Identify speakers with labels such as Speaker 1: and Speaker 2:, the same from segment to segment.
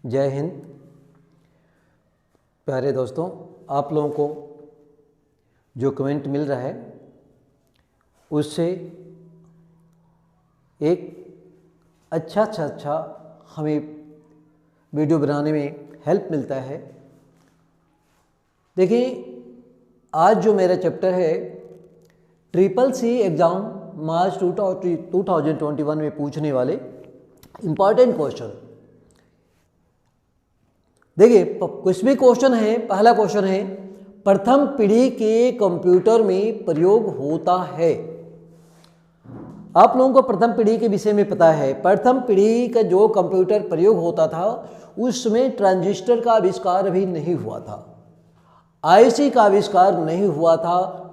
Speaker 1: जय हिंद। प्यारे दोस्तों, आप लोगों को जो कमेंट मिल रहा है उससे एक अच्छा हमें वीडियो बनाने में हेल्प मिलता है। देखिए, आज जो मेरा चैप्टर है CCC एग्ज़ाम मार्च 2021 में पूछने वाले इम्पॉर्टेंट क्वेश्चन। देखिए, कुछ भी क्वेश्चन है। पहला क्वेश्चन है, प्रथम पीढ़ी के कंप्यूटर में प्रयोग होता है। आप लोगों को प्रथम पीढ़ी के विषय में पता है। प्रथम पीढ़ी का जो कंप्यूटर प्रयोग होता था उसमें ट्रांजिस्टर का आविष्कार अभी नहीं हुआ था, आईसी का आविष्कार नहीं हुआ था,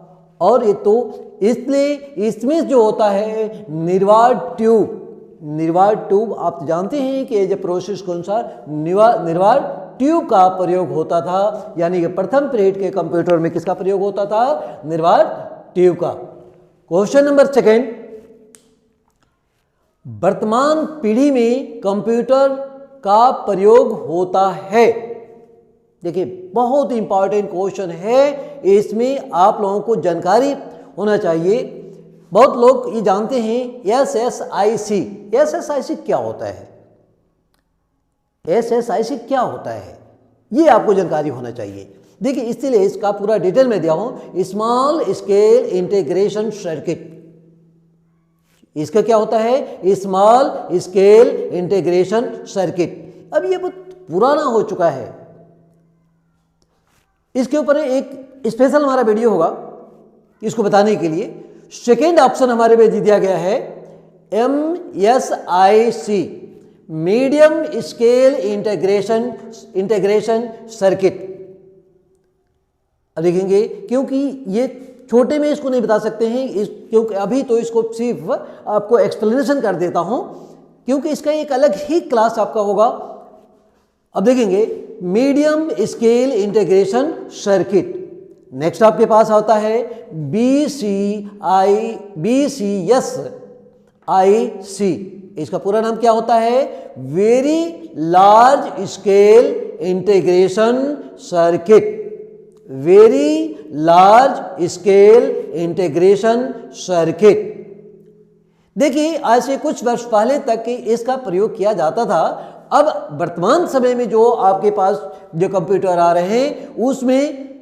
Speaker 1: और ये तो इसलिए इसमें जो होता है निर्वात ट्यूब आप जानते हैं कि एज प्रोसेस के अनुसार निर्वात ट्यूब का प्रयोग होता था। यानी कि प्रथम पीढ़ी के कंप्यूटर में किसका प्रयोग होता था? निर्वात ट्यूब का। क्वेश्चन नंबर सेकंड, वर्तमान पीढ़ी में कंप्यूटर का प्रयोग होता है। देखिए, बहुत इंपॉर्टेंट क्वेश्चन है, इसमें आप लोगों को जानकारी होना चाहिए। बहुत लोग ये जानते हैं SSIC क्या होता है। SSIC क्या होता है ये आपको जानकारी होना चाहिए। देखिए, इसलिए इसका पूरा डिटेल में दिया हूं। स्मॉल स्केल इंटीग्रेशन सर्किट, इसका क्या होता है? Small scale integration circuit. अब ये बहुत पुराना हो चुका है, इसके ऊपर एक स्पेशल हमारा वीडियो होगा इसको बताने के लिए। सेकेंड ऑप्शन हमारे में दिया गया है MSIC, medium scale integration circuit. अब देखेंगे, क्योंकि ये छोटे में इसको नहीं बता सकते हैं, क्योंकि अभी तो इसको सिर्फ आपको एक्सप्लेनेशन कर देता हूं, क्योंकि इसका एक अलग ही क्लास आपका होगा। अब देखेंगे, medium scale integration circuit. Next आपके पास आता है BCSIC। इसका पूरा नाम क्या होता है? Very large scale integration circuit. Very large scale integration circuit. देखिए, आज से कुछ वर्ष पहले तक इसका प्रयोग किया जाता था। अब वर्तमान समय में जो आपके पास जो कंप्यूटर आ रहे हैं उसमें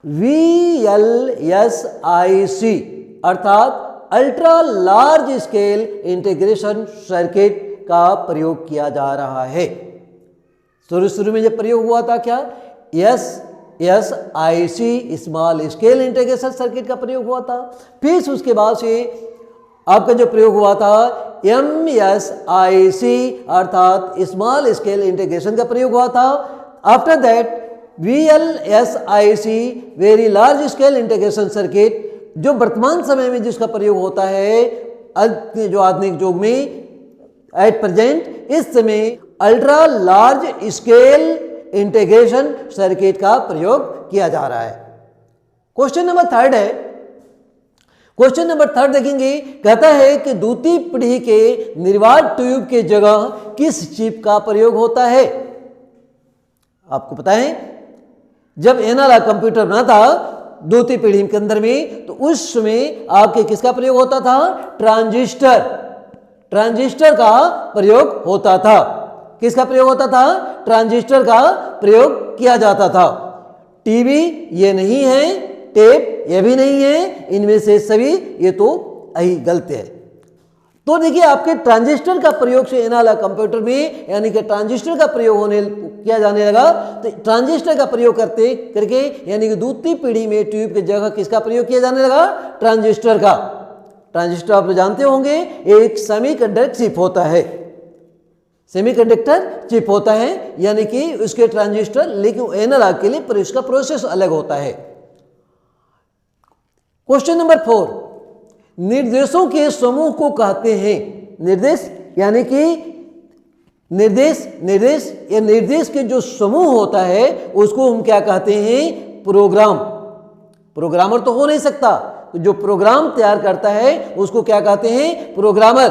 Speaker 1: VLSIC अर्थात ultra large scale integration circuit का प्रयोग किया जा रहा है। शुरू में जब प्रयोग हुआ था क्या? SSIC small scale integration circuit का प्रयोग हुआ था। फिर उसके बाद से आपका जो प्रयोग हुआ था MSIC अर्थात स्मॉल स्केल इंटीग्रेशन का प्रयोग हुआ था। After that VLSIC very large scale integration circuit, जो वर्तमान समय में जिसका प्रयोग होता है जो आधुनिक युग में एट प्रेजेंट, इस समय ultra large scale integration circuit का प्रयोग किया जा रहा है। क्वेश्चन नंबर थर्ड है। क्वेश्चन नंबर थर्ड देखेंगे, कहता है कि द्वितीय पीढ़ी के निर्वात ट्यूब के जगह किस चिप का प्रयोग होता है? आपको पता है, जब एनालॉग कंप्यूटर बना था द्वितीय पीढ़ी के अंदर में, तो उस समय आपके किसका प्रयोग होता था? ट्रांजिस्टर का प्रयोग होता था। किसका प्रयोग होता था? ट्रांजिस्टर का प्रयोग किया जाता था। टीवी ये नहीं है, टेप ये भी नहीं है, इनमें से सभी ये तो गलत है। तो देखिए, आपके ट्रांजिस्टर का प्रयोग से एनालॉग कंप्यूटर में यानी कि ट्रांजिस्टर का प्रयोग किया जाने लगा। तो ट्रांजिस्टर का प्रयोग करके यानी कि द्वितीय पीढ़ी में ट्यूब की जगह किसका प्रयोग किया जाने लगा? ट्रांजिस्टर का। ट्रांजिस्टर आप जानते होंगे एक सेमीकंडक्टर चिप होता है। सेमीकंडक्टर चिप होता है, यानी कि उसके ट्रांजिस्टर, लेकिन एनालॉग के लिए इसका प्रोसेस अलग होता है। क्वेश्चन नंबर 4, निर्देशों के समूह को कहते हैं। निर्देश यानी कि निर्देश या निर्देश के जो समूह होता है उसको हम क्या कहते हैं? प्रोग्राम। प्रोग्रामर तो हो नहीं सकता, जो प्रोग्राम तैयार करता है उसको क्या कहते हैं? प्रोग्रामर।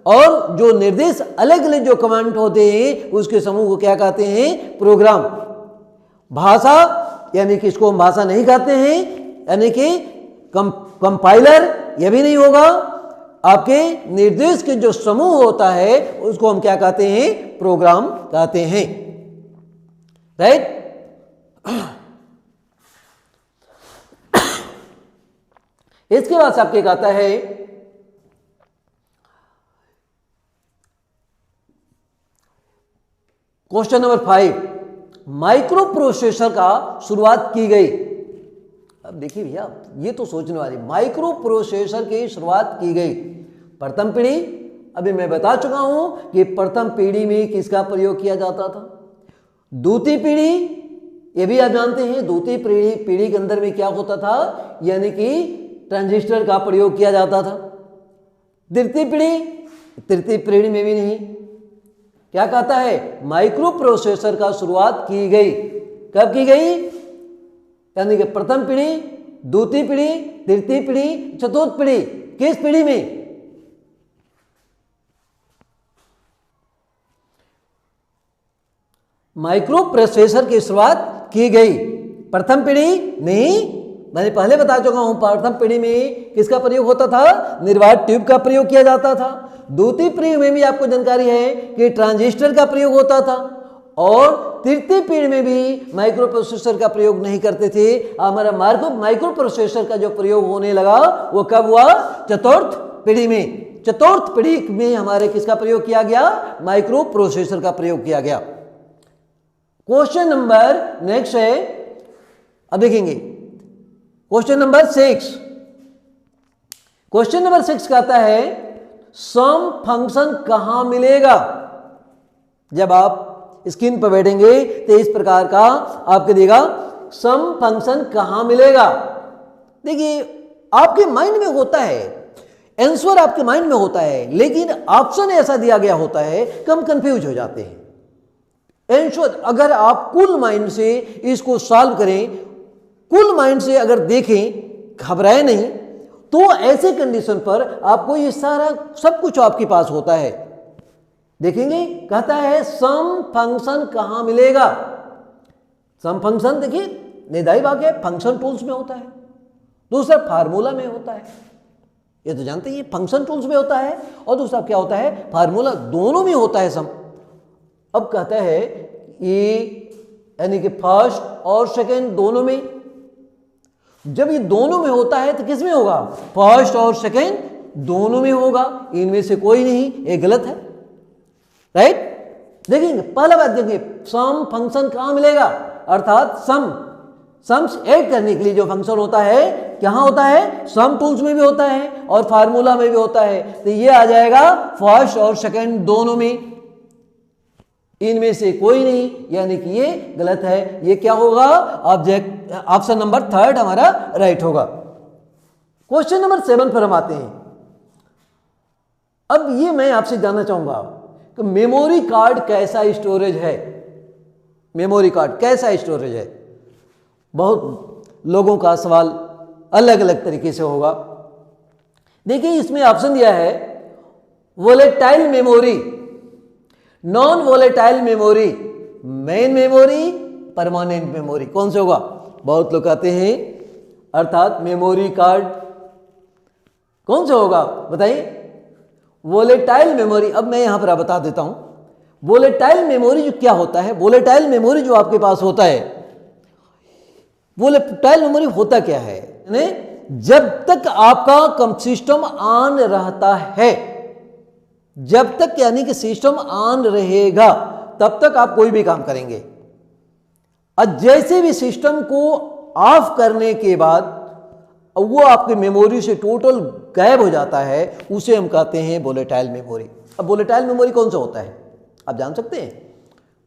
Speaker 1: और जो निर्देश अलग अलग जो कमांड होते हैं उसके समूह को क्या कहते हैं? प्रोग्राम। भाषा यानी कि इसको हम भाषा नहीं कहते हैं, यानी कि कंपाइलर यह भी नहीं होगा। आपके निर्देश के जो समूह होता है उसको हम क्या कहते हैं? प्रोग्राम कहते हैं। राइट? इसके बाद से आपके कहता है क्वेश्चन नंबर 5, माइक्रो प्रोसेसर का शुरुआत की गई। अब देखिए भैया, ये तो सोचने वाली, माइक्रो प्रोसेसर की शुरुआत की गई। प्रथम पीढ़ी, अभी मैं बता चुका हूं कि प्रथम पीढ़ी में किसका प्रयोग किया जाता था। द्वितीय पीढ़ी, ये भी आप जानते हैं, द्वितीय पीढ़ी के अंदर में क्या होता था, यानी कि ट्रांजिस्टर का प्रयोग किया जाता था। तृतीय पीढ़ी में भी नहीं। क्या कहता है? माइक्रो प्रोसेसर का शुरुआत की गई। कब की गई? यानी कि प्रथम पीढ़ी, द्वितीय पीढ़ी, तृतीय पीढ़ी, चतुर्थ पीढ़ी। किस पीढ़ी में? माइक्रो प्रोसेसर की शुरुआत की गई। प्रथम पीढ़ी नहीं, मैंने पहले बता चुका हूं, प्रथम पीढ़ी में किसका प्रयोग होता था? निर्वात ट्यूब का प्रयोग किया जाता था। द्वितीय पीढ़ी में भी आपको जानकारी है कि ट्रांजिस्टर का प्रयोग होता था, और तृतीय पीढ़ी में भी माइक्रो प्रोसेसर का प्रयोग नहीं करते थे। हमारा माइक्रो प्रोसेसर का जो प्रयोग होने लगा वो कब हुआ? चतुर्थ पीढ़ी में। चतुर्थ पीढ़ी में हमारे किसका प्रयोग किया गया? माइक्रो प्रोसेसर का प्रयोग किया गया। क्वेश्चन नंबर नेक्स्ट है, अब देखेंगे क्वेश्चन नंबर 6। क्वेश्चन नंबर 6 कहता है सम फंक्शन कहां मिलेगा? जब आप स्क्रीन पर बैठेंगे तो इस प्रकार का आपके देगा सम फंक्शन कहां मिलेगा। देखिए, आपके माइंड में होता है, आंसर आपके माइंड में होता है, लेकिन ऑप्शन ऐसा दिया गया होता है कि हम कंफ्यूज हो जाते हैं। आंसर अगर आप कुल माइंड से इसको सॉल्व करें, कुल माइंड से अगर देखें, घबराए नहीं, तो ऐसे कंडीशन पर आपको ये सारा सब कुछ आपके पास होता है। देखेंगे, कहता है सम फंक्शन कहां मिलेगा। सम फंक्शन देखिए निर्धारित वाक्य फंक्शन टूल्स में होता है, दूसरा फार्मूला में होता है। ये तो जानते हैं फंक्शन टूल्स में होता है, और दूसरा क्या होता है? फार्मूला। दोनों में होता है सम। अब कहता है ये यानी कि फर्स्ट और सेकेंड दोनों में। जब ये दोनों में होता है तो किस में होगा? फर्स्ट और सेकेंड दोनों में होगा, इनमें से कोई नहीं, ये गलत है। राइट? देखेंगे पहला बात, देखेंगे सम फंक्शन कहां मिलेगा, अर्थात सम्स ऐड करने के लिए जो फंक्शन होता है कहां होता है? सम टूल्स में भी होता है और फार्मूला में भी होता है। तो ये आ जाएगा फर्स्ट और सेकेंड दोनों में, इनमें से कोई नहीं, यानी कि ये गलत है। ये क्या होगा? ऑप्शन नंबर 3 हमारा राइट होगा। क्वेश्चन नंबर 7 पर हम आते हैं। अब ये मैं आपसे जानना चाहूंगा कि मेमोरी कार्ड कैसा स्टोरेज है। मेमोरी कार्ड कैसा स्टोरेज है? बहुत लोगों का सवाल अलग अलग तरीके से होगा। देखिए, इसमें ऑप्शन दिया है volatile memory, non volatile memory, main memory, permanent memory. कौन से होगा? बहुत लोग कहते हैं अर्थात मेमोरी कार्ड कौन से होगा बताइए? Volatile memory. अब मैं यहां पर बता देता हूं वोलेटाइल मेमोरी जो क्या होता है। वोलेटाइल मेमोरी जो आपके पास होता है, वोलेटाइल मेमोरी होता क्या है? जब तक आपका सिस्टम ऑन रहता है, जब तक यानी कि सिस्टम ऑन रहेगा तब तक आप कोई भी काम करेंगे, और जैसे भी सिस्टम को ऑफ करने के बाद वो आपके मेमोरी से टोटल गायब हो जाता है, उसे हम कहते हैं वोलेटाइल मेमोरी। अब वोलेटाइल मेमोरी कौन सा होता है आप जान सकते हैं?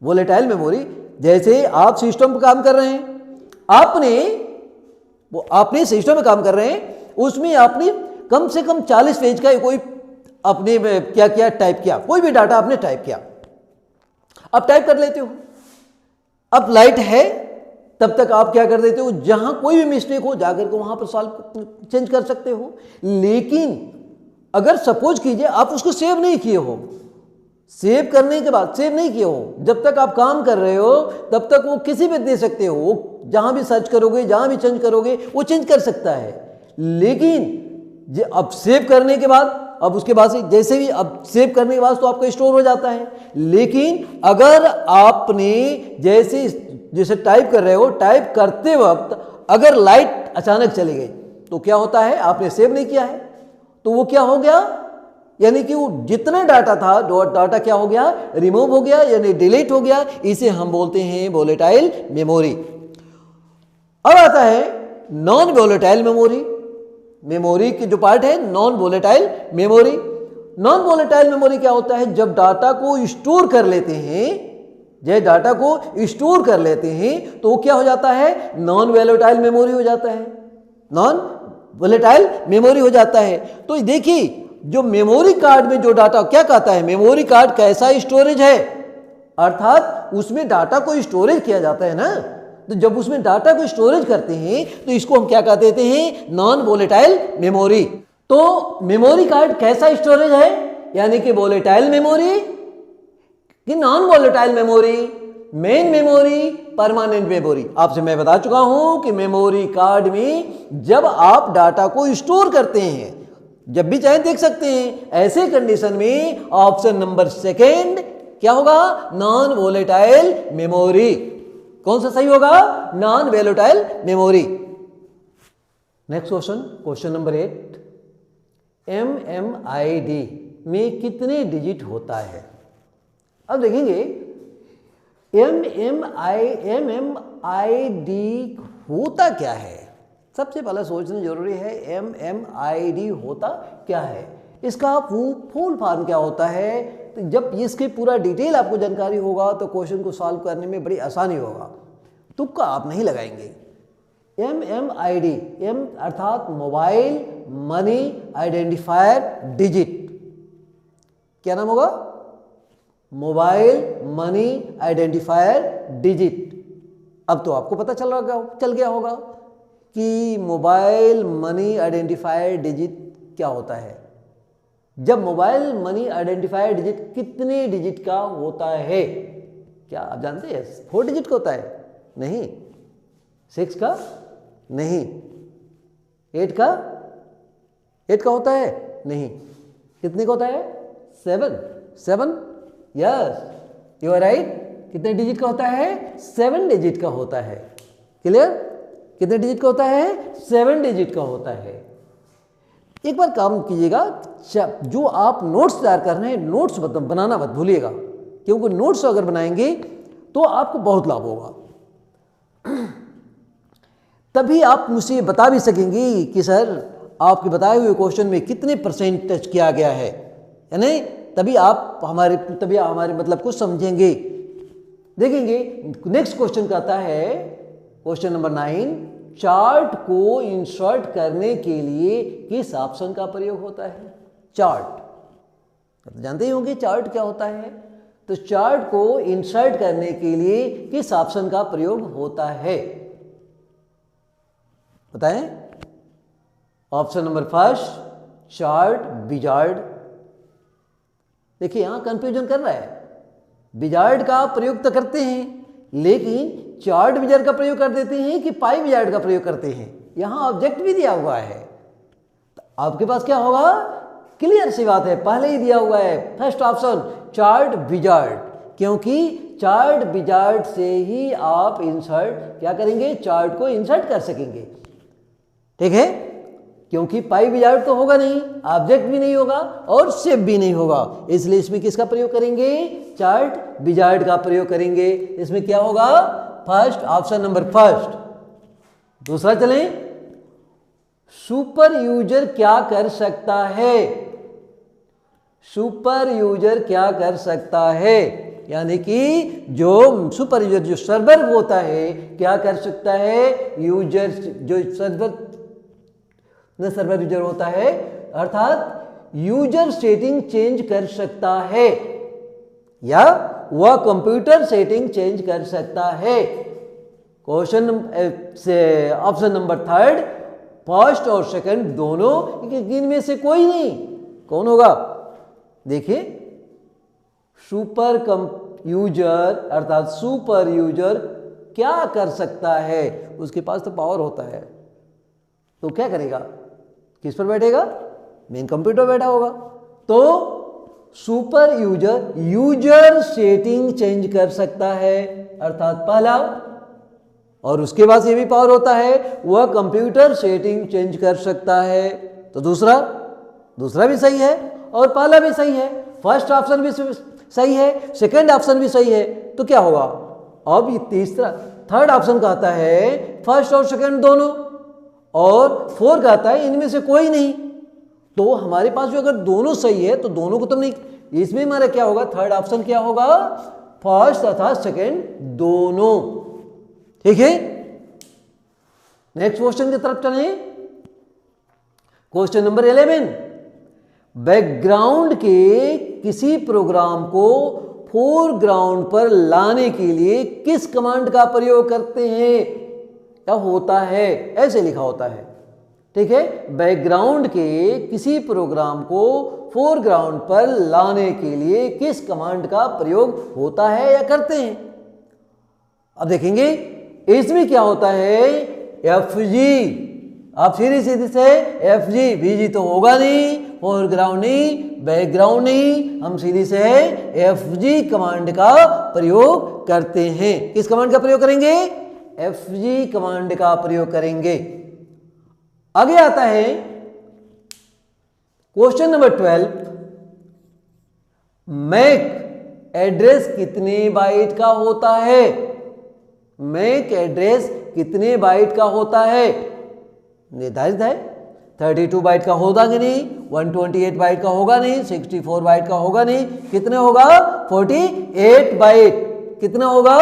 Speaker 1: वोलेटाइल मेमोरी, जैसे आप सिस्टम पर काम कर रहे हैं, आपने सिस्टम में काम कर रहे हैं, उसमें आपने कम से कम 40 पेज का कोई अपने क्या किया, टाइप किया, कोई भी डाटा आपने टाइप किया, आप टाइप कर लेते हो। अब लाइट है तब तक आप क्या कर देते हो, जहां कोई भी मिस्टेक हो जाकर के वहां पर सॉल्व चेंज कर सकते हो। लेकिन अगर सपोज कीजिए आप उसको सेव नहीं किए हो, सेव करने के बाद सेव नहीं किए हो, जब तक आप काम कर रहे हो तब तक वो किसी भी दे सकते हो, वो जहां भी सर्च करोगे, जहां भी चेंज करोगे वो चेंज कर सकता है। लेकिन अब सेव करने के बाद, अब उसके बाद से जैसे भी अब सेव करने के बाद तो आपका स्टोर हो जाता है। लेकिन अगर आपने जैसे टाइप कर रहे हो, टाइप करते वक्त अगर लाइट अचानक चली गई तो क्या होता है, आपने सेव नहीं किया है तो वो क्या हो गया, यानी कि वो जितना डाटा था, डाटा क्या हो गया, रिमूव हो गया, यानी डिलीट हो गया। इसे हम बोलते हैं वोलेटाइल मेमोरी। अब आता है नॉन वोलेटाइल मेमोरी। मेमोरी की जो पार्ट है non volatile memory. Non volatile memory क्या होता है, जब डाटा को स्टोर कर लेते हैं, जब डाटा को स्टोर कर लेते हैं तो वो क्या हो जाता है, नॉन वोलेटाइल मेमोरी हो जाता है, नॉन वोलेटाइल मेमोरी हो जाता है। तो देखिए जो मेमोरी कार्ड में जो डाटा क्या कहता है, मेमोरी कार्ड कैसा स्टोरेज है, अर्थात उसमें डाटा को स्टोरेज किया जाता है ना, तो जब उसमें डाटा को स्टोरेज करते हैं तो इसको हम क्या कहते हैं, नॉन वोलेटाइल मेमोरी। तो मेमोरी कार्ड कैसा स्टोरेज है, यानी कि वोलेटाइल मेमोरी कि non volatile memory, main memory, permanent memory. आपसे मैं बता चुका हूं कि मेमोरी कार्ड में जब आप डाटा को स्टोर करते हैं, जब भी चाहे देख सकते हैं, ऐसे कंडीशन में ऑप्शन नंबर सेकेंड क्या होगा, नॉन वोलेटाइल मेमोरी। कौन सा सही होगा, non volatile memory. Next question, question number 8, MMID में कितने डिजिट होता है। अब देखेंगे MMID होता क्या है, सबसे पहले सोचना जरूरी है MMID होता क्या है, इसका फुल फॉर्म क्या होता है। तो जब इसकी पूरा डिटेल आपको जानकारी होगा तो क्वेश्चन को सॉल्व करने में बड़ी आसानी होगा, तुक्का आप नहीं लगाएंगे। MMID, M अर्थात मोबाइल मनी आइडेंटिफायर डिजिट, क्या नाम होगा, मोबाइल मनी आइडेंटिफायर डिजिट। अब तो आपको पता चल गया होगा कि मोबाइल मनी आइडेंटिफायर डिजिट क्या होता है। जब मोबाइल मनी आइडेंटिफायर डिजिट कितने डिजिट का होता है, क्या आप जानते हैं, 4 डिजिट का होता है, नहीं 6 का, नहीं 8 का, 8 का होता है, नहीं कितने का होता है, 7 यस यू आर राइट। कितने डिजिट का होता है, 7 डिजिट का होता है। क्लियर, कितने डिजिट का होता है, 7 डिजिट का होता है। एक बार काम कीजिएगा, जो आप नोट्स तैयार कर रहे हैं, नोट्स बनाना मत भूलिएगा, क्योंकि नोट्स अगर बनाएंगे तो आपको बहुत लाभ होगा। तभी आप मुझे बता भी सकेंगे कि सर आपके बताए हुए क्वेश्चन में कितने % टच किया गया है, यानी तभी हमारे मतलब को समझेंगे। देखेंगे नेक्स्ट क्वेश्चन कहता है, क्वेश्चन नंबर 9, चार्ट को इंसर्ट करने के लिए किस ऑप्शन का प्रयोग होता है। चार्ट जानते ही होंगे चार्ट क्या होता है, तो चार्ट को इंसर्ट करने के लिए किस ऑप्शन का प्रयोग होता है, बताएं। Option number 1 chart wizard. देखिए यहां कंफ्यूजन कर रहा है, विजार्ड का प्रयोग तो करते हैं लेकिन चार्ट विजार्ड का प्रयोग कर देते हैं कि पाई विजार्ड का प्रयोग करते हैं। यहां ऑब्जेक्ट भी दिया हुआ है, तो आपके पास क्या होगा, क्लियर सी बात है, पहले ही दिया हुआ है फर्स्ट ऑप्शन चार्ट विजार्ड, क्योंकि चार्ट विजार्ड से ही आप इंसर्ट क्या करेंगे, चार्ट को इंसर्ट कर सकेंगे। ठीक है, क्योंकि पाई विजार्ड तो होगा नहीं, ऑब्जेक्ट भी नहीं होगा और शेप भी नहीं होगा, इसलिए इसमें किसका प्रयोग करेंगे, चार्ट विजार्ड का प्रयोग करेंगे। इसमें क्या होगा, फर्स्ट ऑप्शन नंबर 1। दूसरा चलें, सुपर यूजर क्या कर सकता है। सुपर यूजर क्या कर सकता है, यानी कि जो सुपर यूजर जो सर्वर होता है क्या कर सकता है, यूजर जो सर्वर यूजर होता है अर्थात यूजर सेटिंग चेंज कर सकता है या वह कंप्यूटर सेटिंग चेंज कर सकता है। क्वेश्चन से ऑप्शन नंबर 3 फर्स्ट और सेकंड दोनों, इनमें से कोई नहीं, कौन होगा? देखिए, सुपर यूजर अर्थात सुपर यूजर क्या कर सकता है? उसके पास तो पावर होता है, तो क्या करेगा? किस पर बैठेगा? मेन कंप्यूटर बैठा होगा। तो सुपर यूजर सेटिंग चेंज कर सकता है, अर्थात पहला, और उसके पास ये भी पावर होता है, वह कंप्यूटर सेटिंग चेंज कर सकता है। तो दूसरा भी सही है और पहला भी सही है, फर्स्ट ऑप्शन भी सही है, सेकंड ऑप्शन भी सही है। तो क्या होगा? अब ये थर्ड ऑप्शन कहता है फर्स्ट और सेकंड दोनों, और फोर कहता है इनमें से कोई नहीं। तो हमारे पास जो अगर दोनों सही है तो दोनों को तो नहीं, इसमें हमारा क्या होगा? थर्ड ऑप्शन क्या होगा? फर्स्ट तथा सेकंड दोनों। ठीक है, नेक्स्ट क्वेश्चन की तरफ चले। क्वेश्चन नंबर 11, बैकग्राउंड के किसी प्रोग्राम को फोरग्राउंड पर लाने के लिए किस कमांड का प्रयोग करते हैं या होता है? ऐसे लिखा होता है। ठीक है, बैकग्राउंड के किसी प्रोग्राम को फोरग्राउंड पर लाने के लिए किस कमांड का प्रयोग होता है या करते हैं? अब देखेंगे इसमें क्या होता है? FG। आप सीधी से FG, VG तो होगा नहीं, फोरग्राउंड नहीं, बैकग्राउंड नहीं, हम सीधी से FG कमांड का प्रयोग करते हैं। किस कमांड का प्रयोग करेंगे? FG कमांड का प्रयोग करेंगे। आगे आता है क्वेश्चन नंबर 12, मैक एड्रेस कितने बाइट का होता है? मैक एड्रेस कितने बाइट का होता है? निर्धारित है। 32 बाइट का होगा कि नहीं, 128 बाइट का होगा नहीं, 64 बाइट का होगा नहीं, कितने होगा? 48 बाइट। कितना होगा?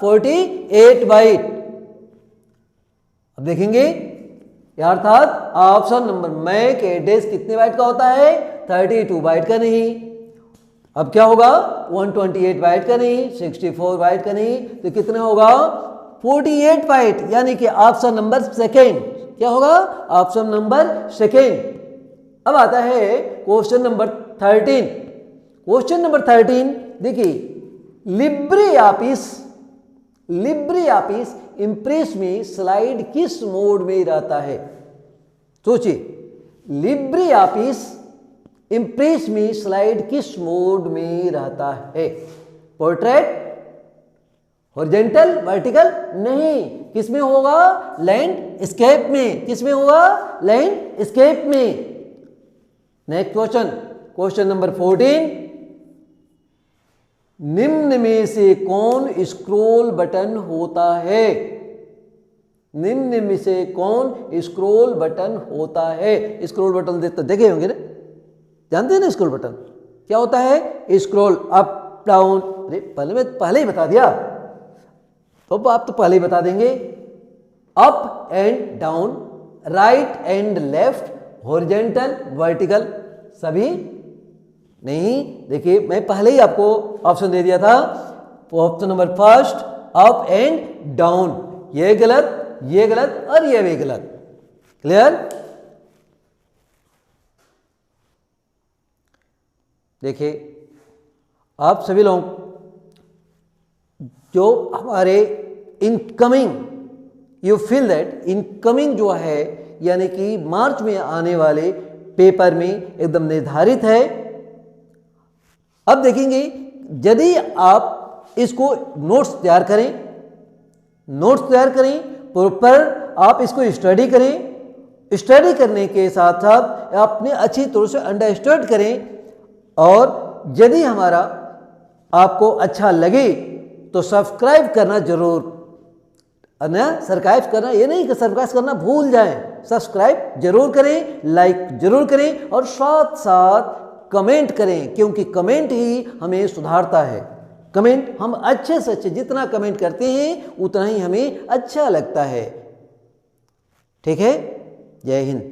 Speaker 1: 48 बाइट। अब देखेंगे, अर्थात ऑप्शन नंबर, मैक एड्रेस कितने बाइट का होता है? 32 बाइट का नहीं। अब क्या होगा? 128 बाइट का नहीं, 64 बाइट का नहीं, तो कितने होगा? 48 बाइट, यानी कि ऑप्शन नंबर सेकेंड। क्या होगा? Option number second. अब आता है क्वेश्चन नंबर 13। क्वेश्चन नंबर 13 देखिए, लिब्रे ऑफिस इंप्रेस में स्लाइड किस मोड में रहता है? सोचिए, लिब्रे ऑफिस इंप्रेस में स्लाइड किस मोड में रहता है? Portrait, horizontal, vertical? नहीं। किस में होगा? लैंडस्केप में। किस में होगा? लैंडस्केप में। नेक्स्ट क्वेश्चन, क्वेश्चन नंबर 14, निम्न में से कौन स्क्रॉल बटन होता है? निम्न में से कौन स्क्रॉल बटन होता है? स्क्रॉल बटन देखे होंगे ना, जानते हैं ना स्क्रॉल बटन क्या होता है? Scroll up down. अरे पहले ही बता दिया, तो आप तो पहले ही बता देंगे। Up and down, right and left, horizontal, vertical, सभी नहीं। देखिए, मैं पहले ही आपको ऑप्शन दे दिया था। Option number first, up and down, ये गलत, ये गलत और ये भी गलत। क्लियर? देखिए, आप सभी लोग जो हमारे incoming, you feel that incoming जो है, यानी कि मार्च में आने वाले पेपर में एकदम निर्धारित है। अब देखेंगे, यदि आप इसको नोट्स तैयार करें, प्रॉपर आप इसको स्टडी करें, स्टडी करने के साथ साथ अपने अच्छी तरह से अंडरस्टैंड करें, और यदि हमारा आपको अच्छा लगे तो सब्सक्राइब करना जरूर, सब्सक्राइब करना, ये नहीं कि सब्सक्राइब करना भूल जाएं, सब्सक्राइब जरूर करें, लाइक जरूर करें और साथ साथ कमेंट करें, क्योंकि कमेंट ही हमें सुधारता है। कमेंट हम अच्छे से अच्छे जितना कमेंट करते हैं उतना ही हमें अच्छा लगता है। ठीक है? जय हिंद।